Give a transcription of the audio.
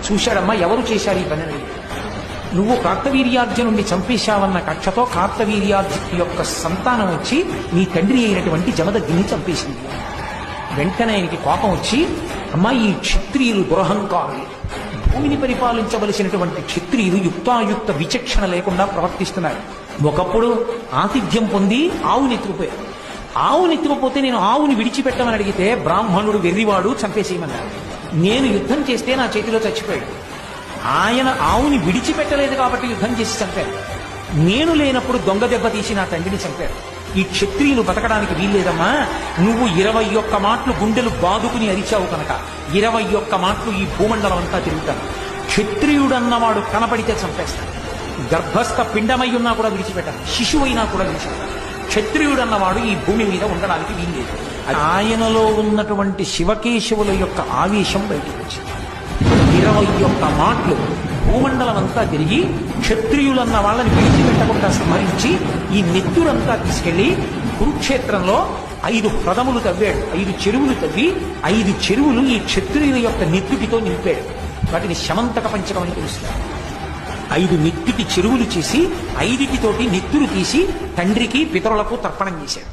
చూశాడమ్మా, ఎవరు చేశారు ఈ పనిని? నువ్వు కార్తవీర్యార్జునుడిని చంపేశావన్న కక్షతో కార్తవీర్యార్జుని యొక్క సంతానం వచ్చి నీ తండ్రి అయినటువంటి జమదగ్ని చంపేసింది. వెంటనే ఆయనకి కోపం వచ్చి, అమ్మా ఈ క్షత్రియులు దురహంకారులు, భూమిని పరిపాలించవలసినటువంటి క్షత్రియులు యుక్తాయుక్త విచక్షణ లేకుండా ప్రవర్తిస్తున్నారు. ఒకప్పుడు ఆతిథ్యం పొంది ఆవుని ఎత్తుకుపోయారు. ఆవుని ఎత్తుకుపోతే నేను ఆవుని విడిచిపెట్టమని అడిగితే బ్రాహ్మణుడు వెర్రివాడు చంపేసేయమన్నారు. నేను యుద్ధం చేస్తే నా చేతిలో చచ్చిపోయాడు. ఆయన ఆవుని విడిచిపెట్టలేదు కాబట్టి యుద్ధం చేసి చంపారు. నేను లేనప్పుడు దొంగ దెబ్బ తీసి నా తండ్రిని చంపారు. ఈ క్షత్రియులు బతకడానికి వీల్లేదమ్మా. నువ్వు 21 మాటలు గుండెలు బాదుకుని అరిచావు కనుక 21 మాటలు ఈ భూమండలం అంతా తిరుగుతాను. క్షత్రియుడన్నవాడు కనపడితే చంపేస్తాను. గర్భస్థ పిండమై ఉన్నా కూడా విడిచిపెట్టాను, శిశువైనా కూడా విడిచిపెట్టాను. క్షత్రియుడన్నవాడు ఈ భూమి మీద ఉండడానికి వీల్లేదు. ఆయనలో ఉన్నటువంటి శివకేశవుల యొక్క ఆవేశం బయటకు వచ్చింది. 21 మాటలు భూమండలం అంతా తిరిగి క్షత్రియులన్న వాళ్ళని విడిచిపెట్టకుండా సంహరించి ఈ నెత్తురంతా తీసుకెళ్లి కురుక్షేత్రంలో 5 ప్రదములు తవ్వాడు. 5 చెరువులు తవ్వి 5 చెరువులు ఈ క్షత్రియుల యొక్క నెత్తుటితో నింపాడు. వాటిని శమంతక పంచకం అని పిలుస్తారు. 5 నెత్తుటి చెరువులు చేసి 5 నెత్తురు తీసి తండ్రికి పితరులకు తర్పణం చేశాడు.